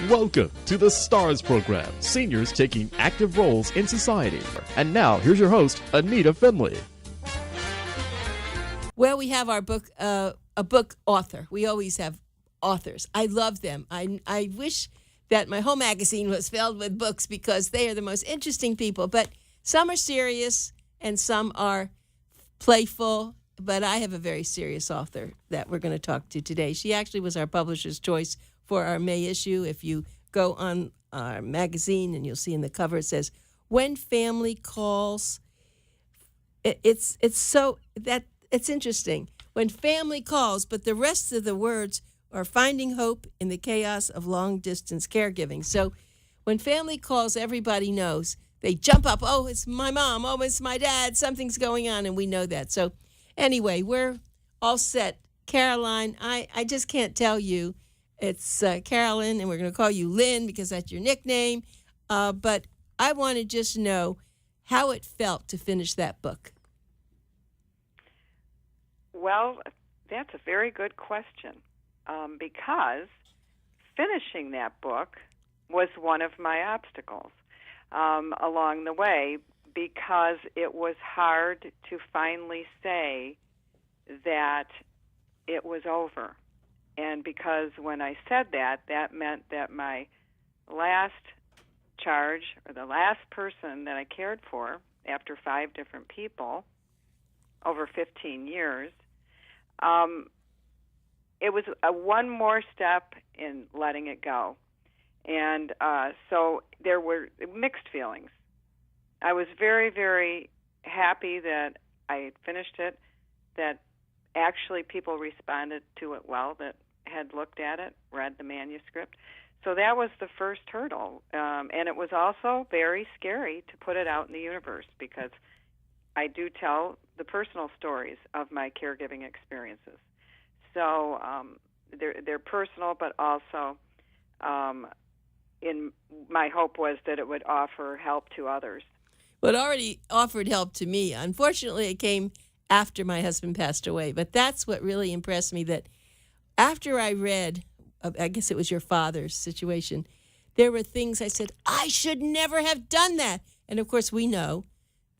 Welcome to the STARS program, seniors taking active roles in society. And now, here's your host, ANITA FINLEY. Well, we have our book, a book author. We always have authors. I love them. I wish that my whole magazine was filled with books because they are the most interesting people. But some are serious and some are playful. But I have a very serious author that we're going to talk to today. She actually was our publisher's choice for our May issue. If you go on our magazine and you'll see in the cover, it says, "When Family Calls." It's interesting. When family calls, but the rest of the words are finding hope in the chaos of long-distance caregiving. So when family calls, everybody knows. They jump up, oh, it's my mom, oh, it's my dad, something's going on, and we know that. So anyway, we're all set. Caroline, I just can't tell you. It's Carolyn, and we're going to call you Lynn because that's your nickname. But I want to just know how it felt to finish that book. Well, that's a very good question because finishing that book was one of my obstacles along the way because it was hard to finally say that it was over. And because when I said that, that meant that my last charge or the last person that I cared for after 5 different people over 15 years, it was one more step in letting it go. And so there were mixed feelings. I was very, very happy that I had finished it, that actually people responded to it well, that had looked at it, read the manuscript. So that was the first hurdle. And it was also very scary to put it out in the universe because I do tell the personal stories of my caregiving experiences. So they're personal, but also in my hope was that it would offer help to others. Well, it already offered help to me. Unfortunately, it came after my husband passed away. But that's what really impressed me, that after I read, I guess it was your father's situation, there were things I said, I should never have done that. And, of course, we know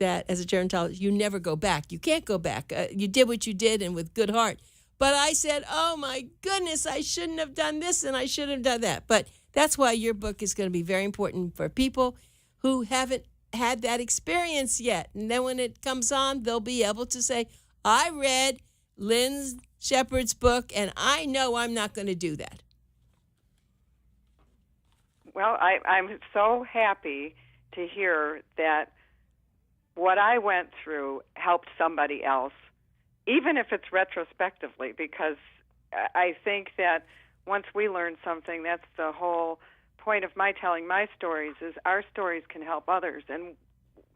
that as a gerontologist, you never go back. You can't go back. You did what you did and with good heart. But I said, oh, my goodness, I shouldn't have done this and I should have done that. But that's why your book is going to be very important for people who haven't had that experience yet. And then when it comes on, they'll be able to say, I read Sheppard's book, and I know I'm not going to do that. Well, I'm so happy to hear that what I went through helped somebody else, even if it's retrospectively, because I think that once we learn something, that's the whole point of my telling my stories, is our stories can help others, and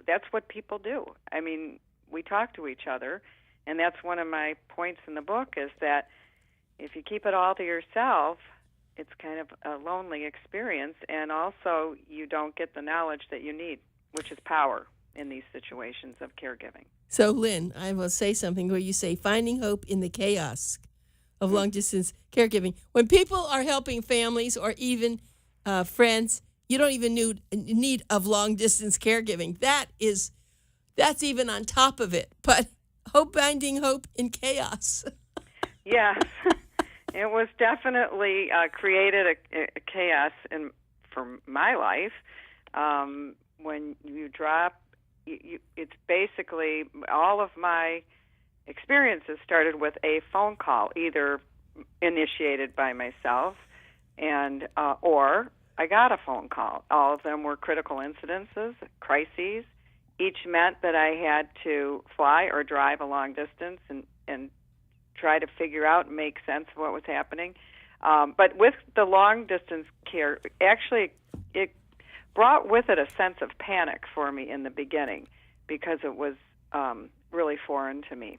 that's what people do. I mean, we talk to each other, and that's one of my points in the book, is that if you keep it all to yourself, it's kind of a lonely experience, and also you don't get the knowledge that you need, which is power in these situations of caregiving. So, Lynn, I will say something where you say, finding hope in the chaos of long-distance caregiving. When people are helping families or even friends, you don't even need of long-distance caregiving. That's even on top of it. But finding hope in chaos. Yes, it was definitely created a chaos for my life. When you drop, it's basically all of my experiences started with a phone call, either initiated by myself and or I got a phone call. All of them were critical incidences, crises. Each meant that I had to fly or drive a long distance and try to figure out and make sense of what was happening. But with the long-distance care, actually, it brought with it a sense of panic for me in the beginning because it was really foreign to me.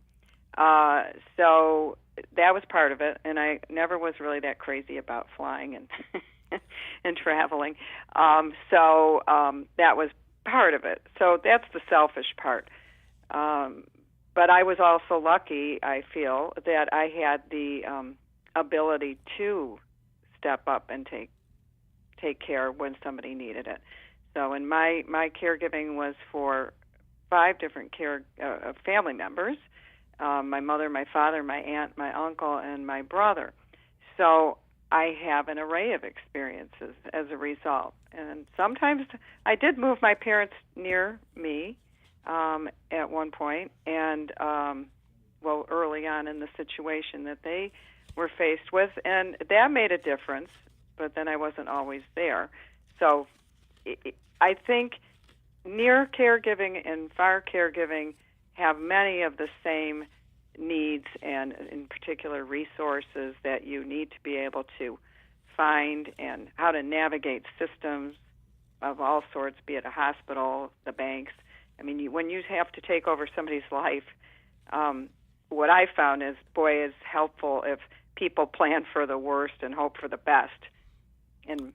So that was part of it, and I never was really that crazy about flying and and traveling. So that was part of it. So that's the selfish part. But I was also lucky, I feel, that I had the ability to step up and take take care when somebody needed it. So, and my caregiving was for 5 different family members, my mother, my father, my aunt, my uncle, and my brother. So I have an array of experiences as a result. And sometimes I did move my parents near me at one point, and, early on in the situation that they were faced with, and that made a difference, but then I wasn't always there. So I think near caregiving and far caregiving have many of the same needs and, in particular, resources that you need to be able to find, and how to navigate systems of all sorts, be it a hospital, the banks. I mean, when you have to take over somebody's life, what I found is, boy, is helpful if people plan for the worst and hope for the best. And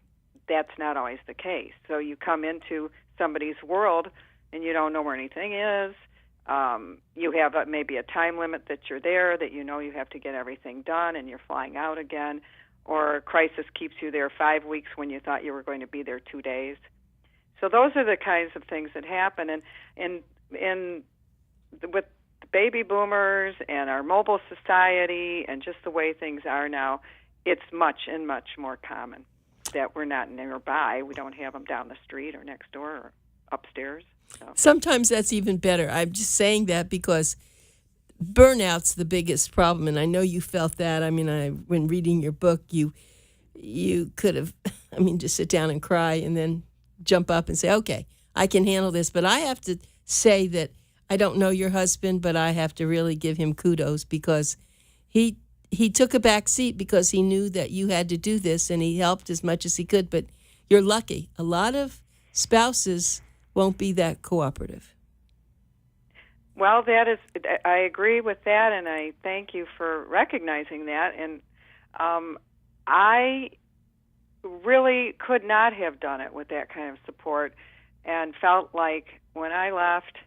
that's not always the case. So you come into somebody's world and you don't know where anything is. You have maybe a time limit that you're there, that you know you have to get everything done, and you're flying out again. Or a crisis keeps you there 5 weeks when you thought you were going to be there 2 days. So those are the kinds of things that happen. And with the baby boomers and our mobile society and just the way things are now, it's much more common that we're not nearby. We don't have them down the street or next door or upstairs. So. Sometimes that's even better. I'm just saying that because burnout's the biggest problem, and I know you felt that. I mean, when reading your book, you could have, just sit down and cry and then jump up and say, okay, I can handle this. But I have to say that I don't know your husband, but I have to really give him kudos, because he took a back seat because he knew that you had to do this, and he helped as much as he could. But you're lucky. A lot of spouses won't be that cooperative. Well, I agree with that, and I thank you for recognizing that. And I really could not have done it with that kind of support, and felt like when I left,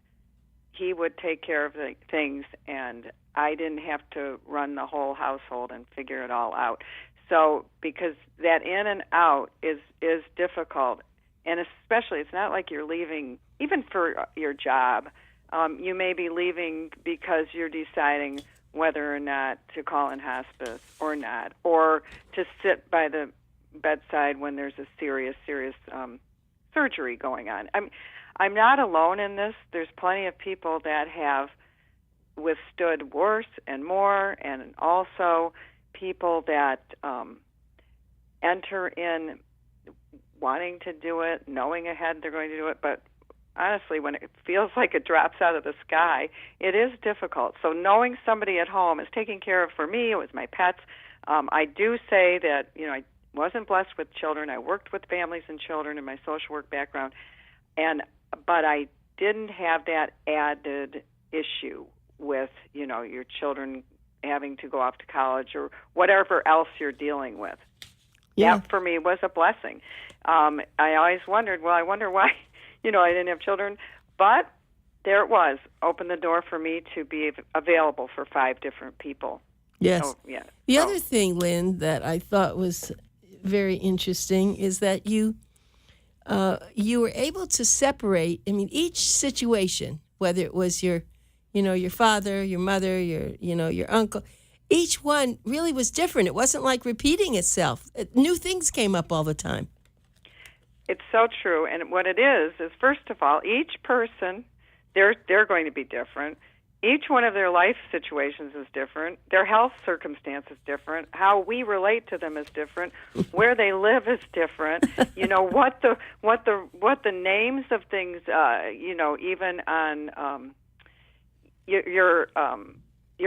he would take care of the things, and I didn't have to run the whole household and figure it all out. So, because that in and out is difficult, and especially it's not like you're leaving, even for your job. You may be leaving because you're deciding whether or not to call in hospice or not, or to sit by the bedside when there's a serious surgery going on. I'm not alone in this. There's plenty of people that have withstood worse and more, and also people that enter in wanting to do it, knowing ahead they're going to do it, but honestly, when it feels like it drops out of the sky, it is difficult. So knowing somebody at home is taking care of, for me, it was my pets. I do say that, I wasn't blessed with children. I worked with families and children in my social work background, but I didn't have that added issue with, your children having to go off to college or whatever else you're dealing with. Yeah. That, for me, was a blessing. I always wondered, I wonder why, I didn't have children. But there it was, opened the door for me to be available for 5 different people. Yes. So, yeah. The other thing, Lynn, that I thought was very interesting is that you were able to separate, each situation, whether it was your father, your mother, your uncle, each one really was different. It wasn't like repeating itself. New things came up all the time. It's so true. And what it is, first of all, each person, they're going to be different. Each one of their life situations is different. Their health circumstance is different. How we relate to them is different. Where they live is different. What the names of things, even on your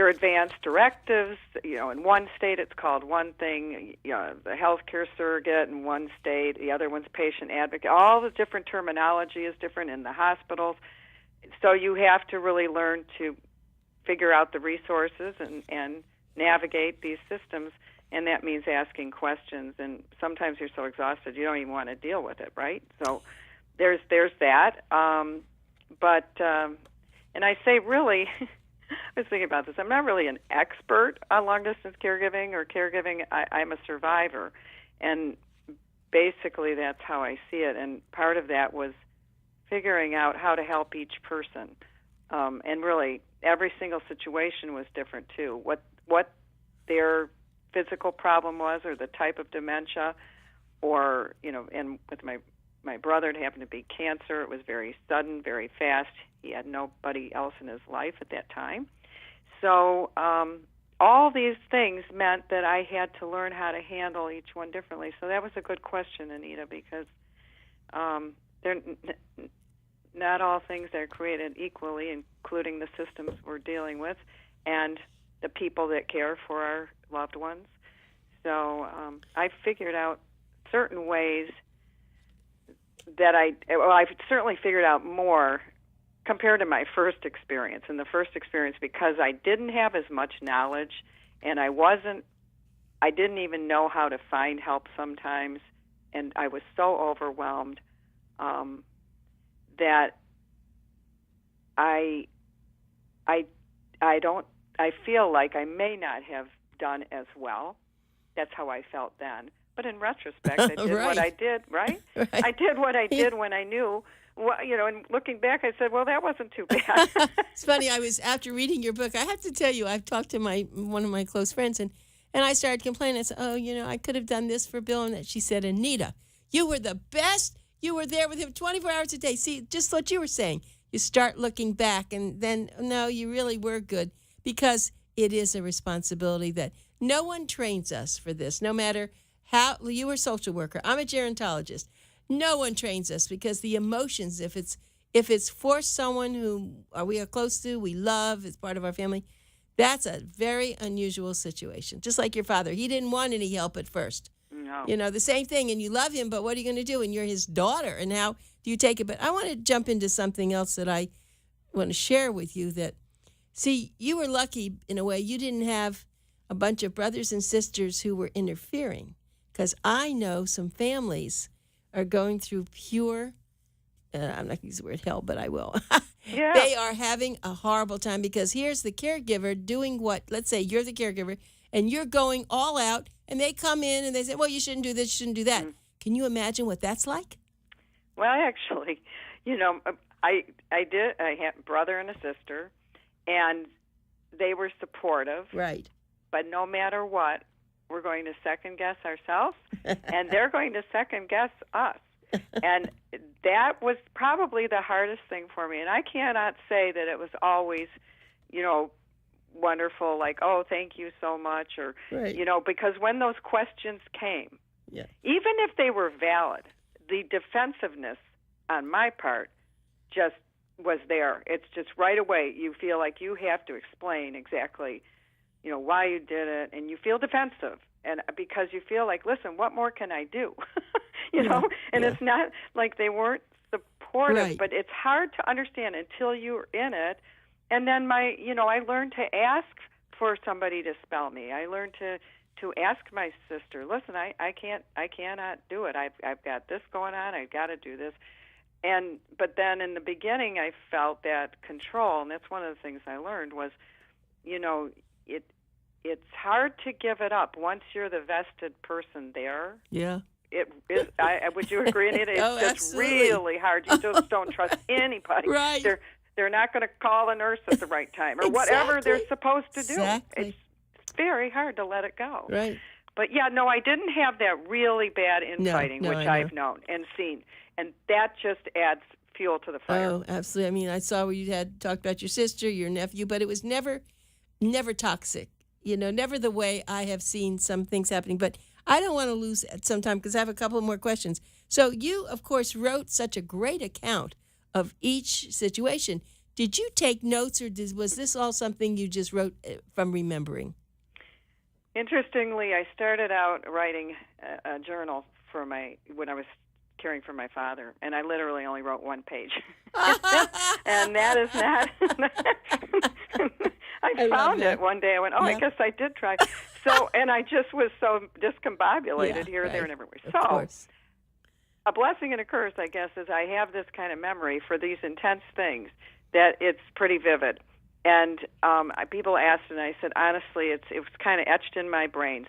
advanced directives, in one state it's called one thing, the healthcare surrogate in one state, the other one's patient advocate. All the different terminology is different in the hospitals. So you have to really learn to figure out the resources and navigate these systems, and that means asking questions. And sometimes you're so exhausted you don't even want to deal with it, right? So there's that. And I say really, I was thinking about this, I'm not really an expert on long-distance caregiving or caregiving. I'm a survivor. And basically that's how I see it. And part of that was figuring out how to help each person. And really, every single situation was different, too. What their physical problem was, or the type of dementia, or, and with my brother, it happened to be cancer. It was very sudden, very fast. He had nobody else in his life at that time. So all these things meant that I had to learn how to handle each one differently. So that was a good question, Anita, because they're not all things are created equally, including the systems we're dealing with and the people that care for our loved ones. So I figured out certain ways that I've certainly figured out more compared to my first experience. And the first experience, because I didn't have as much knowledge, and I didn't even know how to find help sometimes, and I was so overwhelmed that I feel like I may not have done as well. That's how I felt then. But in retrospect, I did what I did, right? I did what I did when I knew. Well, and looking back, I said, well, that wasn't too bad. It's funny. After reading your book, I have to tell you, I've talked to one of my close friends, and I started complaining. I said, I could have done this for Bill. And she said, Anita, you were the best. You were there with him 24 hours a day. See, just what you were saying. You start looking back, and then, no, you really were good, because it is a responsibility that no one trains us for this, no matter how. You were a social worker. I'm a gerontologist. No one trains us, because the emotions, if it's for someone who we are close to, we love, is part of our family, that's a very unusual situation. Just like your father. He didn't want any help at first. No. The same thing, and you love him, but what are you going to do? And you're his daughter, and how do you take it? But I want to jump into something else that I want to share with you that, see, you were lucky in a way. You didn't have a bunch of brothers and sisters who were interfering, because I know some families are going through pure, I'm not going to use the word hell, but I will. Yeah. They are having a horrible time, because here's the caregiver doing what, let's say you're the caregiver, and you're going all out, and they come in and they say, well, you shouldn't do this, you shouldn't do that. Mm-hmm. Can you imagine what that's like? Well, actually, I did. I had a brother and a sister, and they were supportive. Right. But no matter what, we're going to second-guess ourselves, and they're going to second-guess us. And that was probably the hardest thing for me. And I cannot say that it was always, wonderful, like, oh, thank you so much, or, right. Because when those questions came, yeah. Even if they were valid, the defensiveness on my part just was there. It's just right away you feel like you have to explain exactly why you did it, and you feel defensive, and because you feel like, listen, what more can I do? And it's not like they weren't supportive, right. But it's hard to understand until you're in it. And then I learned to ask for somebody to spell me. I learned to ask my sister, listen, I cannot do it. I've got this going on. I've got to do this. But then in the beginning, I felt that control, and that's one of the things I learned was, it's hard to give it up once you're the vested person there. Yeah. It is. Would you agree, Anita? It's just absolutely. Really hard. You just don't trust anybody. Right. They're not going to call a nurse at the right time, or whatever they're supposed to do. Exactly. It's very hard to let it go. Right. But yeah, no, I didn't have that really bad infighting, which I've known and seen, and that just adds fuel to the fire. Oh, absolutely. I mean, I saw where you had talked about your sister, your nephew, but it was never toxic. Never the way I have seen some things happening. But I don't want to lose some time, because I have a couple more questions. So you, of course, wrote such a great account of each situation. Did you take notes, or was this all something you just wrote from remembering? Interestingly, I started out writing a journal when I was caring for my father, and I literally only wrote one page. And that is not... I found it one day. I went, I guess I did try. So, and I just was so discombobulated here, there, and everywhere. Of So, course. A blessing and a curse, I guess, is I have this kind of memory for these intense things that it's pretty vivid. And people asked, and I said, honestly, it was kind of etched in my brain,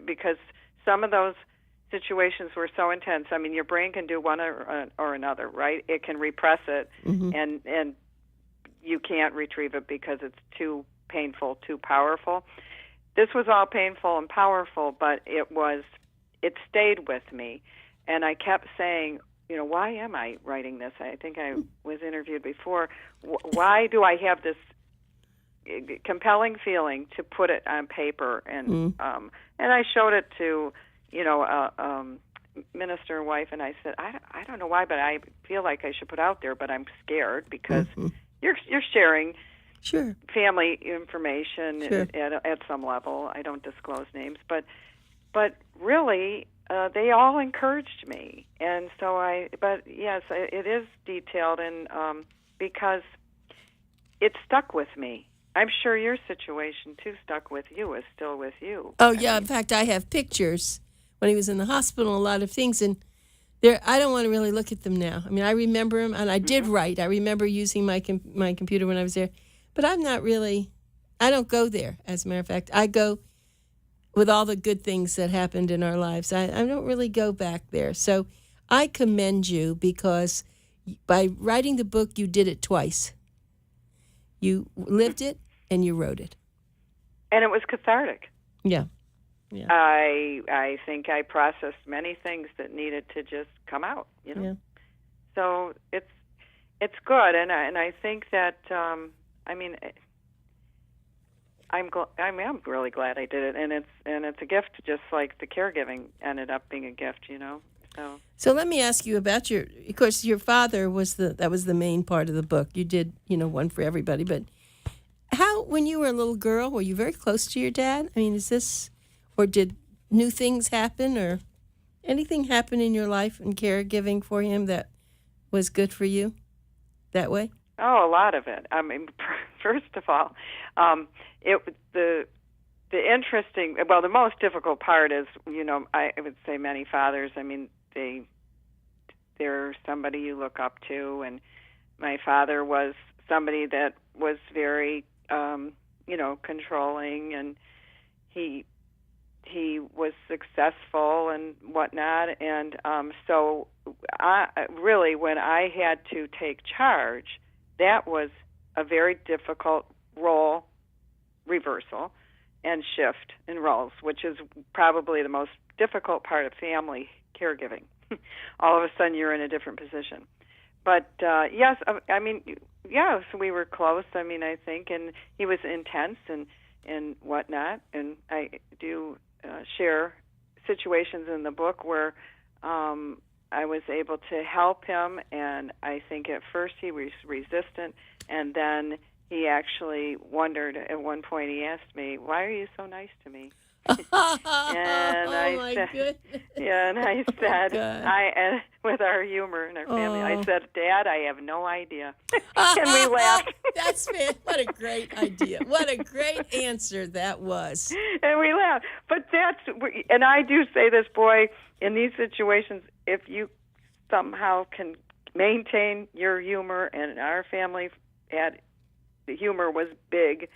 because some of those situations were so intense. I mean, your brain can do one or another, right? It can repress it, and you can't retrieve it because it's too painful, too powerful. This was all painful and powerful, but it stayed with me, and I kept saying, why am I writing this? I think I was interviewed before. Why do I have this compelling feeling to put it on paper? And I showed it to minister wife, and I said, I don't know why, but I feel like I should put out there, but I'm scared because you're sharing family information at some level. I don't disclose names, but really, they all encouraged me, and so but yes, it is detailed, and because it stuck with me. I'm sure your situation too stuck with you, is still with you. Oh yeah, in fact, I have pictures when he was in the hospital, a lot of things, and I don't want to really look at them now. I mean, I remember them, and I did write. I remember using my computer when I was there, but I'm not really. I don't go there. As a matter of fact, I go with all the good things that happened in our lives. I don't really go back there. So I commend you because by writing the book, you did it twice. You lived it and you wrote it. And it was cathartic. Yeah. I think I processed many things that needed to just come out, Yeah. So it's good, and I think that I'm really glad I did it, and it's a gift, just like the caregiving ended up being a gift, So let me ask you about of course, your father was the main part of the book. You did, one for everybody, but how, when you were a little girl, were you very close to your dad? I mean, or did new things happen, or anything happen in your life in caregiving for him that was good for you that way? Oh, a lot of it. I mean, first of all, the most difficult part is, I would say many fathers, I mean, they're somebody you look up to, and my father was somebody that was very, controlling, and he was successful and whatnot, and so really, when I had to take charge, that was a very difficult role reversal and shift in roles, which is probably the most difficult part of family caregiving. All of a sudden, you're in a different position. But yes, so we were close. I mean, I think, and he was intense and whatnot. And I do share situations in the book where I was able to help him, and I think at first he was resistant, and then he actually wondered. At one point, he asked me, "Why are you so nice to me?" And I said, goodness. "Yeah," and I said, and with our humor in our family, I said, "Dad, I have no idea," and we laughed. What a great idea! What a great answer that was. And we laughed. But and I do say this, boy, in these situations, if you somehow can maintain your humor, and our family the humor was big,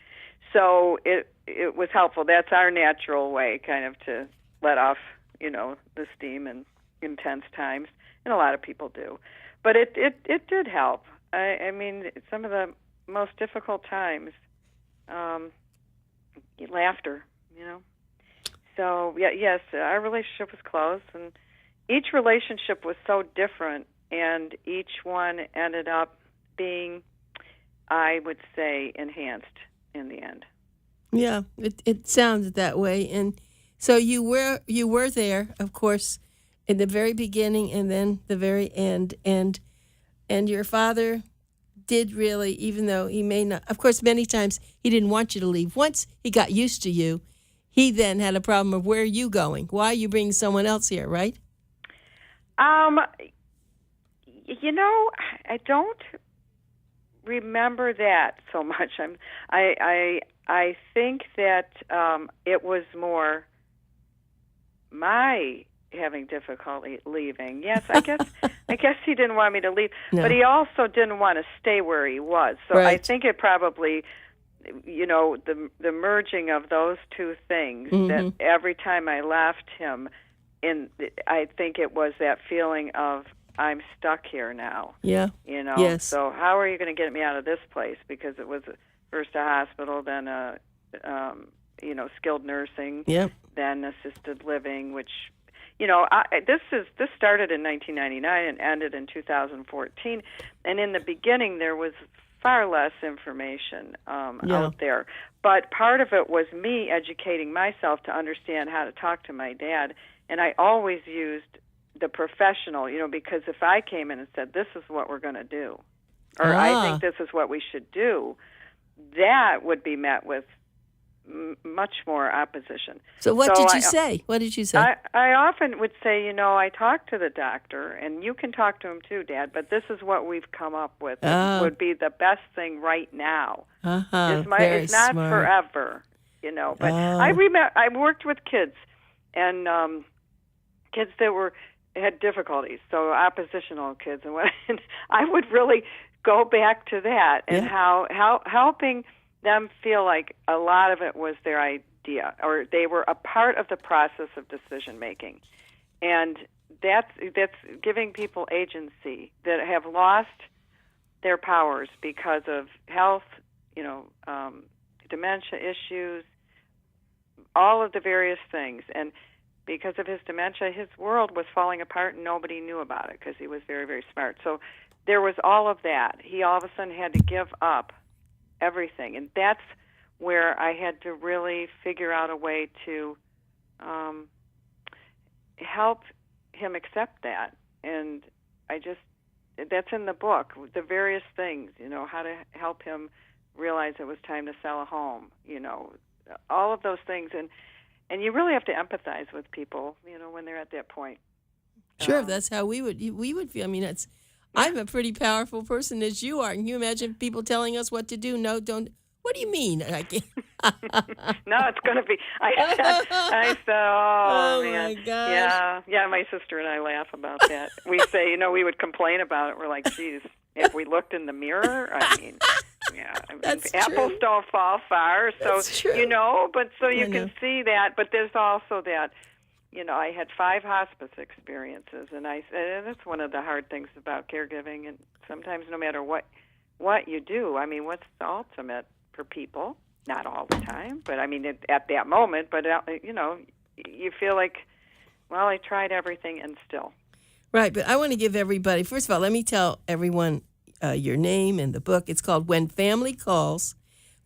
so it was helpful. That's our natural way, kind of, to let off, the steam in intense times, and a lot of people do. But it did help. I mean, some of the most difficult times, laughter, So yes, our relationship was close, and each relationship was so different, and each one ended up being, I would say, enhanced in the end. Yeah, it sounded that way. And so you were there, of course, in the very beginning and then the very end. And your father did really, even though he may not, of course, many times he didn't want you to leave. Once he got used to you, he then had a problem of, where are you going? Why are you bringing someone else here, right? I don't remember that so much. I think that it was more my having difficulty leaving. Yes, I guess he didn't want me to leave, but he also didn't want to stay where he was. So right. I think it probably, the merging of those two things, that every time I left him, I think it was that feeling of I'm stuck here now. Yeah. Yes. So how are you going to get me out of this place? Because it was first a hospital, then a skilled nursing, then assisted living, which this started in 1999 and ended in 2014. And in the beginning, there was far less information out there. But part of it was me educating myself to understand how to talk to my dad. And I always used the professional, because if I came in and said, this is what we're going to do, or I think this is what we should do, that would be met with much more opposition. So what did you say? What did you say? I often would say, I talked to the doctor, and you can talk to him too, Dad, but this is what we've come up with. It would be the best thing right now. It's not smart. Forever, But I remember I worked with kids, and kids that had difficulties, so oppositional kids, and I would really go back to that and how helping them feel like a lot of it was their idea, or they were a part of the process of decision making, and that's giving people agency that have lost their powers because of health, dementia issues, all of the various things, and because of his dementia, his world was falling apart, and nobody knew about it because he was very, very smart. So there was all of that. He all of a sudden had to give up everything, and that's where I had to really figure out a way to help him accept that. And that's in the book, the various things, how to help him realize it was time to sell a home, all of those things. And you really have to empathize with people, when they're at that point. Sure, that's how we would feel. I mean, I'm a pretty powerful person as you are. Can you imagine people telling us what to do? No, don't. What do you mean? I can't. No, it's going to be. I said, oh man. My gosh. Yeah. My sister and I laugh about that. We say, we would complain about it. We're like, geez, if we looked in the mirror, That's apples true. don't fall far. So That's true. but so you can see that. But there's also that. I had 5 hospice experiences, and that's one of the hard things about caregiving. And sometimes, no matter what you do, what's the ultimate for people? Not all the time, but at that moment. But you feel like, well, I tried everything, and still. Right, but I want to give everybody. First of all, let me tell everyone your name and the book. It's called "When Family Calls: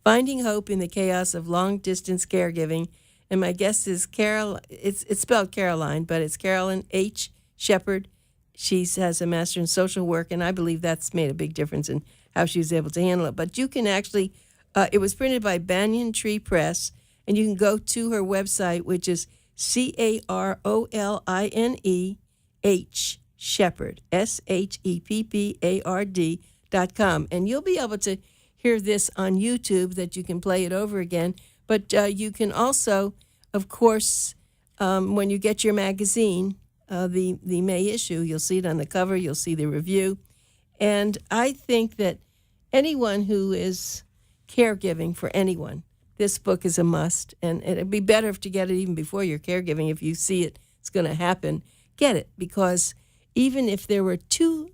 Finding Hope in the Chaos of Long-Distance Caregiving." And my guest is Carol. It's spelled Caroline, but it's Carolyn H. Sheppard. She has a master in social work, and I believe that's made a big difference in how she was able to handle it. But you can actually, it was printed by Banyan Tree Press, and you can go to her website, which is CarolinH Sheppard, SHEPPARD.com. And you'll be able to hear this on YouTube, that you can play it over again. But you can also, of course, when you get your magazine, the May issue, you'll see it on the cover, you'll see the review. And I think that anyone who is caregiving for anyone, this book is a must. And it'd be better to get it even before you're caregiving. If you see it's going to happen, get it. Because even if there were two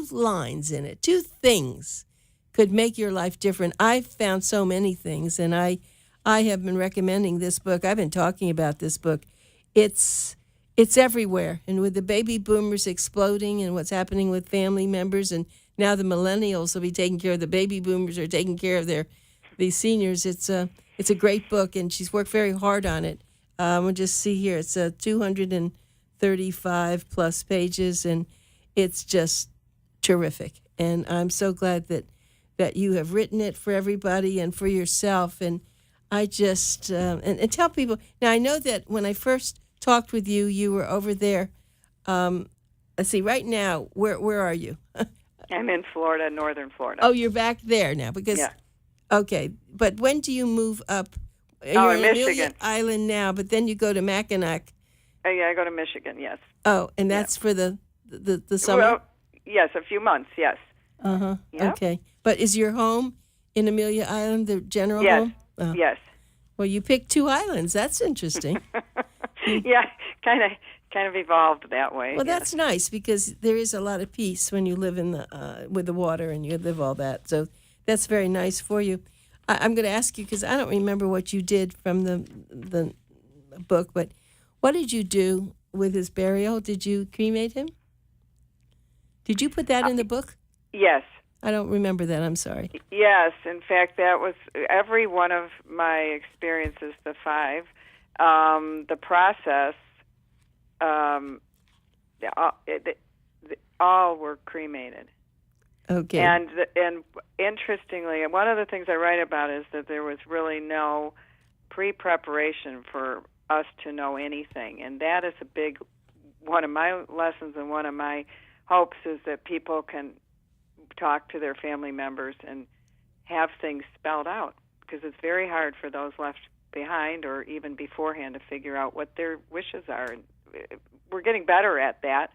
lines in it, 2 things could make your life different. I've found so many things, and I have been recommending this book. I've been talking about this book. It's everywhere. And with the baby boomers exploding and what's happening with family members, and now the millennials will be taking care of the baby boomers, or taking care of these seniors. It's a great book, and she's worked very hard on it. We'll just see here. It's 235 plus pages, and it's just terrific. And I'm so glad that you have written it for everybody and for yourself. And I just, and tell people, now I know that when I first talked with you, you were over there. Let's see, right now, where are you? I'm in Florida, northern Florida. Oh, you're back there now, because, okay, but when do you move up? You're in Michigan. Amelia Island now, but then you go to Mackinac. Yeah, I go to Michigan, yes. Oh, and that's for the summer? Well, yes, a few months, yes. Uh-huh, Yep. Okay. But is your home in Amelia Island, the general home? Yes. Well, you picked 2 islands. That's interesting. Yeah, kind of kind of evolved that way. Well, that's nice because there is a lot of peace when you live in the with the water and you live all that. So that's very nice for you. I'm going to ask you because I don't remember what you did from the book, but what did you do with his burial? Did you cremate him? Did you put that in the book? Yes. I don't remember that. I'm sorry. Yes. In fact, that was every one of my experiences, the 5, the process, all were cremated. Okay. And interestingly, one of the things I write about is that there was really no pre-preparation for us to know anything, and that is a big one of my lessons, and one of my hopes is that people can talk to their family members and have things spelled out, because it's very hard for those left behind or even beforehand to figure out what their wishes are. And we're getting better at that,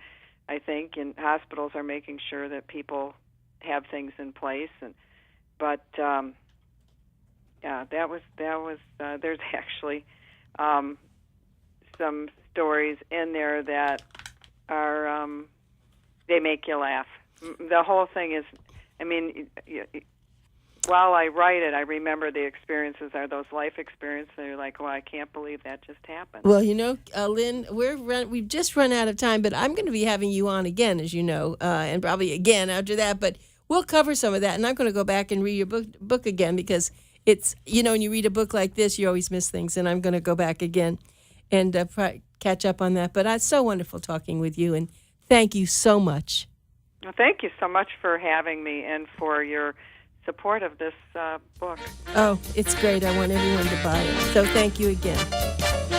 I think, and hospitals are making sure that people have things in place. But that was there's actually some stories in there that are they make you laugh. The whole thing is, I mean, while I write it, I remember the experiences are those life experiences. You're like, well, I can't believe that just happened. Well, Lynn, we've just run out of time, but I'm going to be having you on again, as you know, and probably again after that. But we'll cover some of that, and I'm going to go back and read your book again because it's, when you read a book like this, you always miss things, and I'm going to go back again and catch up on that. But it's so wonderful talking with you, and thank you so much. Well, thank you so much for having me and for your support of this book. Oh, it's great. I want everyone to buy it. So thank you again.